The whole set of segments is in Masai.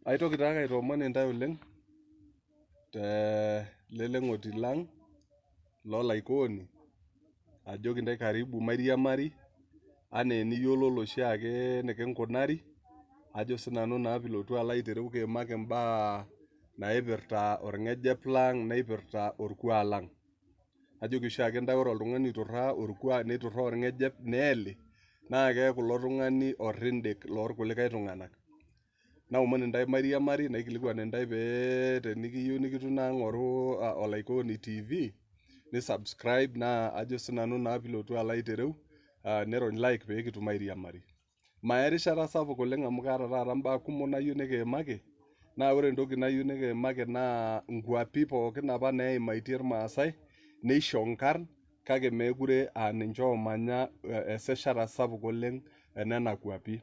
Aitoki taa aitoomon intae oleng teleleng'oti lang lolaikooni ajoki intae karibu mairiamari anaa eniyiololo oshiake nikinkunari ajo sinanu naa pilotu alo aitereu kiimaki imbaa naipirta orng'ejep lang naipirta orkuak lang. Ajoki oshiake intae ore oltung'ani oiturraa orkuak neiturraa orng'ejep neeli naa keeku ilo tung'ani orrindik lorkulikae tung'anak. Naomon intae mairiamari naikilikuan intae pee tenikiyieu nikitum naa ng'oru Olaikooni TV nisubscribe naa ajo sinanu naa pilotu alo aitereu nirony like pee kitum airiamari. Maya erishata sapuk oleng amu kaata taata mbaa kumok nayieu nikiimaki naa ore entoki nayieu nikiimaki naa nkuapi pookin apa neimaitie irmaasai neisho nkarn kake meekure ninche oomanya eseshata sapuk oleng enena kuapi.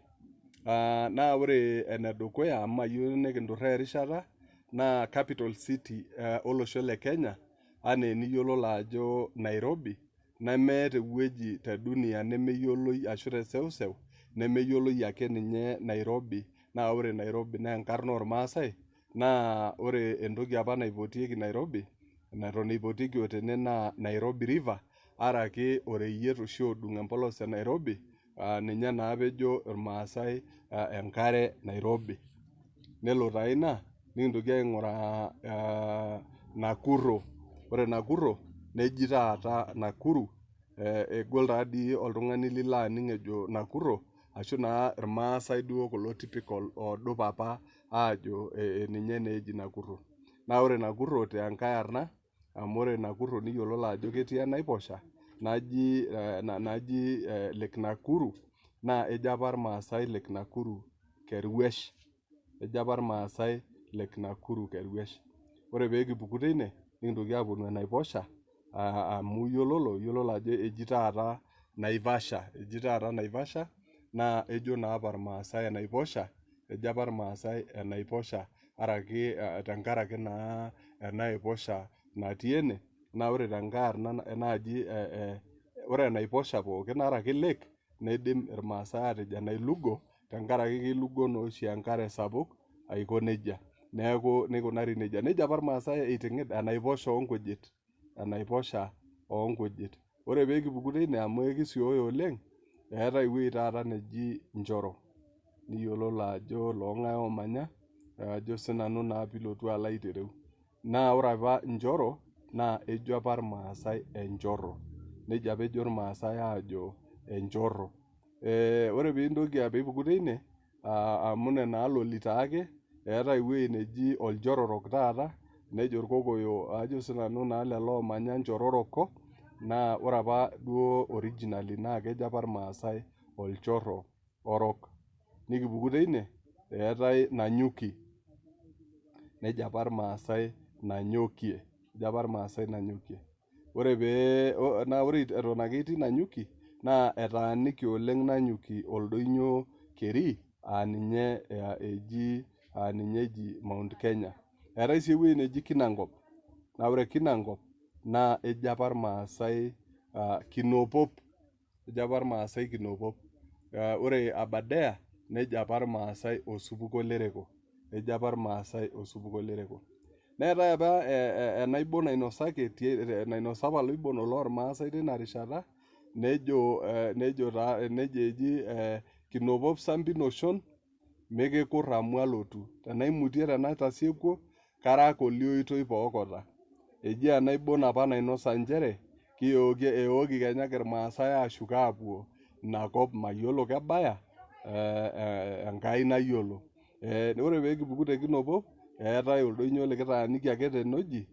Naa ore enedukuya amu mayieu nikinturraa erishata naa capital city olosho le Kenya anaa eniyiololo ajo Nairobi nemeeta ewueji te dunia nemeyioloi ashu teseuseu nemeyioloi ake ninye Nairobi naa ore Nairobi naa enkarna ormaasai naa ore entoki apa naipotieki Nairobi neton eipotieki otene naa Nairobi river araki oreyiet oshi odung empolos e Nairobi ninye naa pejo irmaasai enkare Nairobi. Nelo taa ina nikintoki aing'uraa Nakuro. Ore Nakuro neji taata Nakuru egol taadii oltung'ani lilo aning ejo Nakuro ashu naa irmaasai duo kulo typical oodup apa aajo ninye naa eji Nakuro. Naa ore Nakuro tenkae arna amu ore Nakuro niyiololo ajo ketii enaiposha naji Lake Nakuru naa ejo apa irmaasai Lake Nakuru Keruesh. Ejo apa irmaasai Lake Nakuru Keruesh. Ore peekipuku teine nikintoki aaponu enaiposha amu iyiololo ajo eji taata Naivasha. Eji taata Naivasha naa ejo naa apa irmaasai enaiposha, ejo apa irmaasai enaiposha araki tenkaraki naa enaiposha natii ene naa ore tenkae arna naaji ore enaiposha pookin araki lake neidim irmaasai aatejo enailugo tenkaraki keilugo naa oshi enkare sapuk aiko nejia. Neeku neikunari nejia. Nejia apa irmaasai eiting'id enaiposha oonkujit. Enaiposha oonkujit. Ore peekipuku teine amu ekisioyo oleng eetai ewueji taata neji Njoro. Niyiololo ajo loong'ae oomanya ajo sinanu naa pilotu alo aitereu. Naa ore apa Njoro naa ejo apa irmaasai Enjorro. Nejia apa ejo irmaasai aajo Enjorro. Ore piipuku teine amu nena aloli taake eetai ewueji neji Oljororok taata nejo irkokoyo ajo sinanu naa lelo oomanya Njororoko naa ore apa duo originally naa kejo apa irmaasai Oljorro orok. Nikipuku teine eetai Nanyuki. Nejo apa irmaasai Nanyokie. Ejo apa irmaasai Nanyokie. Ore eton ake etii Nanyuki naa etaaniki oleng Nanyuki oldonyio keri ninye eji Mount Kenya. Eetai sii ewueji neji Kinangop. Naa ore Kinangop naa ejo apa irmaasai Kinopop. Ejo apa irmaasai Kinopop. Ore Aberdare nejo apa irmaasai Osupuko Lereko. Ejo apa irmaasai Osupuko Lereko. Neetai apa enaibon nainosa apa iloibon lormaasai teina rishata nejo eji Kinopop Sambi Noshon mikikurr amu alotu. Tenaimutie tenatasieku karak olioitoi pookota. Eji enaibon apa nainosa nchere eooki kenyake irmaasai aashuko aapuo inakop mayiolo kebaya Enkai nayiolo. Ore peekipuku te Kinopop eetai oldonyio likitaaniki ake tenewoji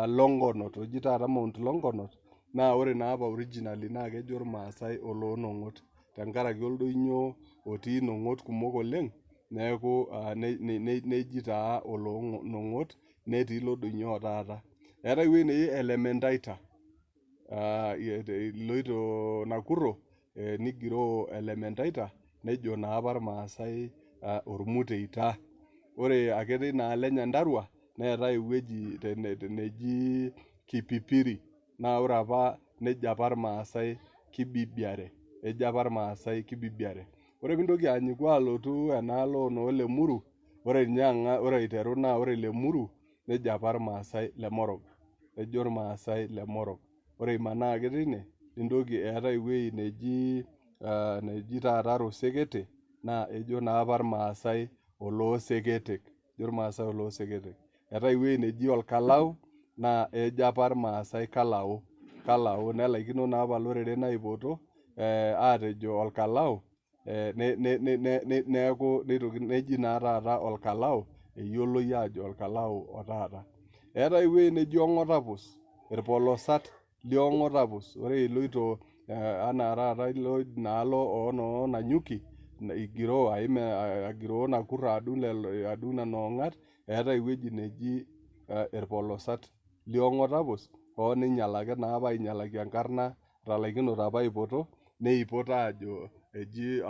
Longonot oji taata Mount Longonot naa ore naa apa originally naa kejo irmaasai Oloonong'ot tenkaraki oldonyio otii nong'ot kumok oleng neeku neji taa Oloonong'ot netii ilo donyio taata. Eetai ewueji neji Elementaita iloito Nakuro nigiroo Elementaita nejo naa apa irmaasai Ormuteita. Ore ake tinaalo e Nyandarua neetai ewueji neji Kipipiri naa ore apa nejo apa irmaasai Kibibiare. Ejo apa irmaasai Kibibiare. Ore piintoki anyiku alotu enaalo noo Lemuru ore aiteru naa ore Lemuru nejo apa irmaasai Lemorok, ejo irmaasai Lemorok. Ore imanaa ake tine nintoki eetae ewuei neji taata Rosekete, naa ejo naa apa irmaasai Olooseketek, ejo irmaasai Olooseketek. Eetae ewuei neji Olkalau naa ejo apa irmaasai Kalao, nelaikino naa apa loreren aipoto aatejo Olkalau, neeku neji naa taata Olkalau, eyioloi aajo Olkalau otaata. Eetae ewuei neji Ong'otapus, irpolosat liong'otapus. Ore iloito anaa taata ilo inaalo onoo Nanyuki, igiroo agiroo Nakurr adung nena ong'at, eetae ewueji neji irpolosat liong'otapus, hoo ninyalaki naapa ainyalaki enkarna etalaikinote apa aipoto, neipot aajo eji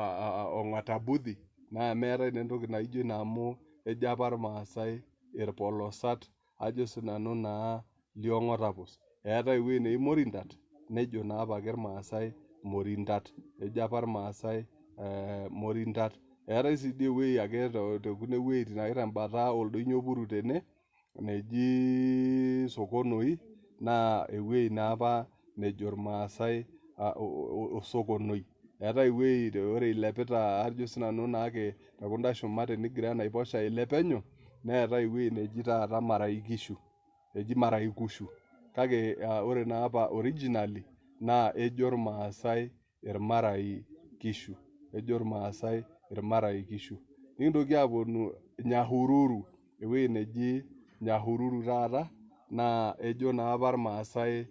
Ong'atabuthi, naa meetae naa entoki naijo ina amu ejo apa irmaasai irpolosat ajo sinanu naa liong'otapus. Eetae ewuei neji Morintat, nejo naa apake irmaasai Morintat, ejo apa irmaasai Morintat. Eetae sii dii ewuei ake tekune wueitin ake tembata oldonyo Puru tene, neji Sokonoi, naa ewuei naapa nejo irmaasai Osokonoi. Eetae ewuei ore ilepita ajo sinanu naake tekunda shumat tenigira enaiposha ailep penyo, neetae ewuei neji taata Maraikishu, eji Maraikushu. Kake ore naapa originally naa ejo irmaasai Irmaraikishu, ejo irmaasai Irmaraikishu. Nikintoki aponu Nyahururu, ewuei neji Nyahururu taata, naa ejo naapa irmaasai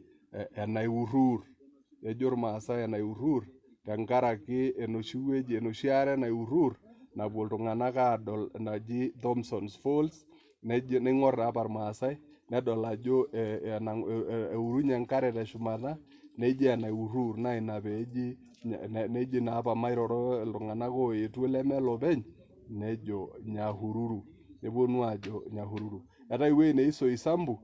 Enaiurruur, ejo irmaasai Enaiurruur tenkaraki enoshi are Naiurruur napuo iltung'anak aadol naji Thomson's Falls, neing'orr taa apa irmaasai nedol ajo eurunye enkare teshumata, neji Enaiurruur, naa ina peeji neji naapa mairoro iltung'anak oetuo leme lopeny, nejo Nyahururu, neponu aajo Nyahururu. Eetae ewuei neji Soisambu,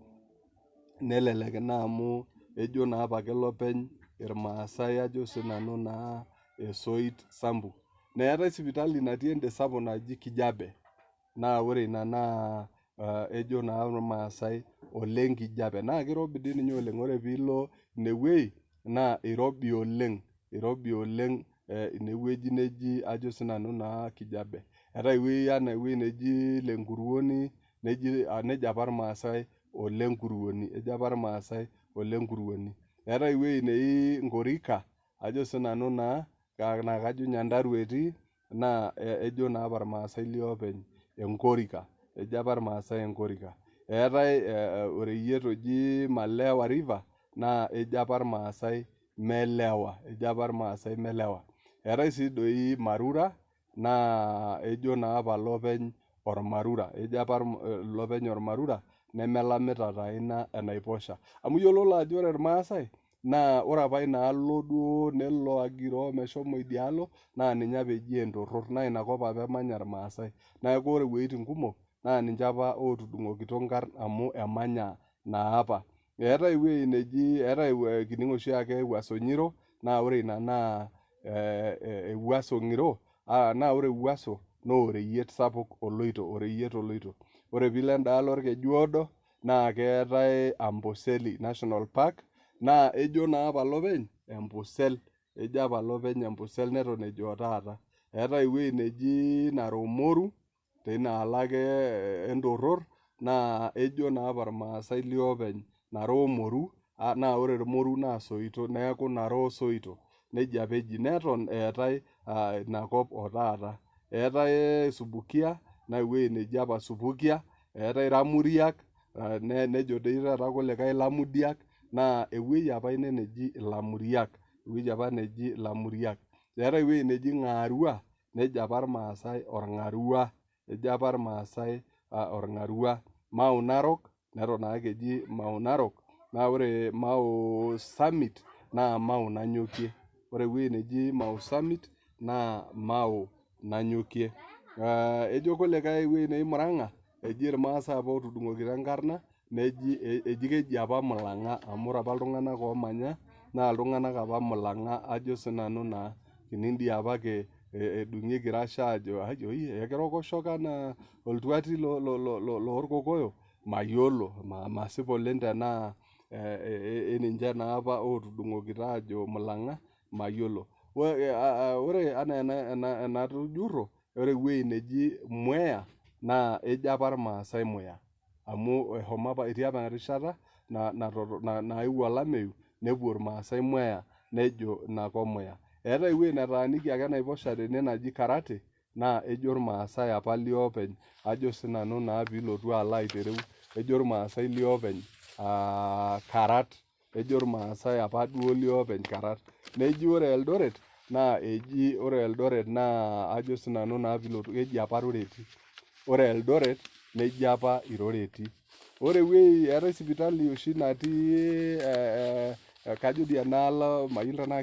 nelelek ina amu ejo naapake lopeny irmaasai ajo sinanu naa Soit Sambu. Neetae sipitali natii ende sapuk naji Kijape, naa ore ina naa ejo naa irmaasai Ole Nkijape, naa kirobi dii ninye oleng. Ore piilo inewuei naa irobi oleng, inewueji neji ajo sinanu naa Kijape. Eetae ewuei enaa ewuei neji Lenkuruoni, nejo apa irmaasai Ole Nkuruoni, ejo apa irmaasai Ole Nkuruoni. Eetae ewuei neji Nkorika, ajo sinanu naa kajo Nyandarua etii, naa ejo naa apa irmaasai liopeny Enkorika, ejo apa irmaasai Enkorika. Eetae oreyiet oji Malewa river, naa ejo apa irmaasai Melewa, ejo apa irmaasai Melewa. Eetae sii doi Marura, naa ejo naa apa lopeny Ormarura, ejo apa lopeny Ormarura nemelamita taa ina enaiposha. Amu iyiololo ajo ore irmaasai naa ore apa inaalo duo nelo agiroo meshomo idialo naa ninye apa eji Entorror, naa inakop apa emanya irmaasai. Neeku ore iwueitin kumok naa ninche apa otudung'okito nkarn amu emanya naapa. Eetae ewuei neji, kining' oshiake Ewuaso Nyiro, naa ore ina naa Ewuaso Ng'iro, naa ore Ewuaso naa oreyiet sapuk oloito. Ore piilo endaalo Orkeju Oodo naa keetae Amboseli National Park, naa ejo naa apa lopeny Ambosel, ejo apa lopeny Ambosel neton ejo otaata. Eetae ewuei neji Narok Moru, teinaalo ake Entorror, naa ejo naa apa irmaasai liopeny Narok Moru, naa ore irmoru naa soito, neeku Narok soito, nejia apa eji. Neton eetae inakop otaata. Eetae Subukia, naa ewuei neji apa Subukia, eetae Ramuriak, nejo doi taata kulikae Lamudiak, naa ewuei apa ine neji Lamuriak, ewueji apa neji Lamuriak. Eetae ewuei neji Ng'arua, nejo apa irmaasai Orng'arua, ejo apa irmaasai Orng'arua. Mau Narok, neton naake eji Mau Narok, naa ore Mau Summit naa Mau Nanyokie. Ore ewuei neji Mau Summit naa Mau Nanyokie. Ejo kulikae ewuei neji Murang'a, eji irmaasai apa otudung'okito enkarna, eji keji apa Mulang'a, amu ore apa iltung'anak oomanya naa iltung'anak apa Mulang'a ajo sinanu naa, kining' dii apake edung'ieki rasha ajo ekirokoshoka anaa oltuati loorkokoyo, mayiolo, masip oleng tenaa eninche naa apa ootudung'okito aajo mulang'a, mayiolo. Ore anaa enatujurro, ore ewuei neji Mwea naa ejo apa irmaasai Muya, amu eshomo apa, etii apa erishata naewuo olameyu nepuo irmaasai Mwea nejo inakop Muya. Eetai ewuei netaaniki ake enaiposha tene naji Karate, naa ejo irmaasai apa liopeny, ajo sinanu naa piilotu alo aitereu, ejo irmaasai liopeny Karat, ejo irmaasai apa duo liopeny Karat. Neji ore Eldoret naa eji ore Eldoret naa ajo sinanu naa piilotu, keji apa Roreti. Ore Eldoret neji apa Iroreti. Ore ewuei eetai sipitali oshi natii kajo dii enaalo mayiolo tenaa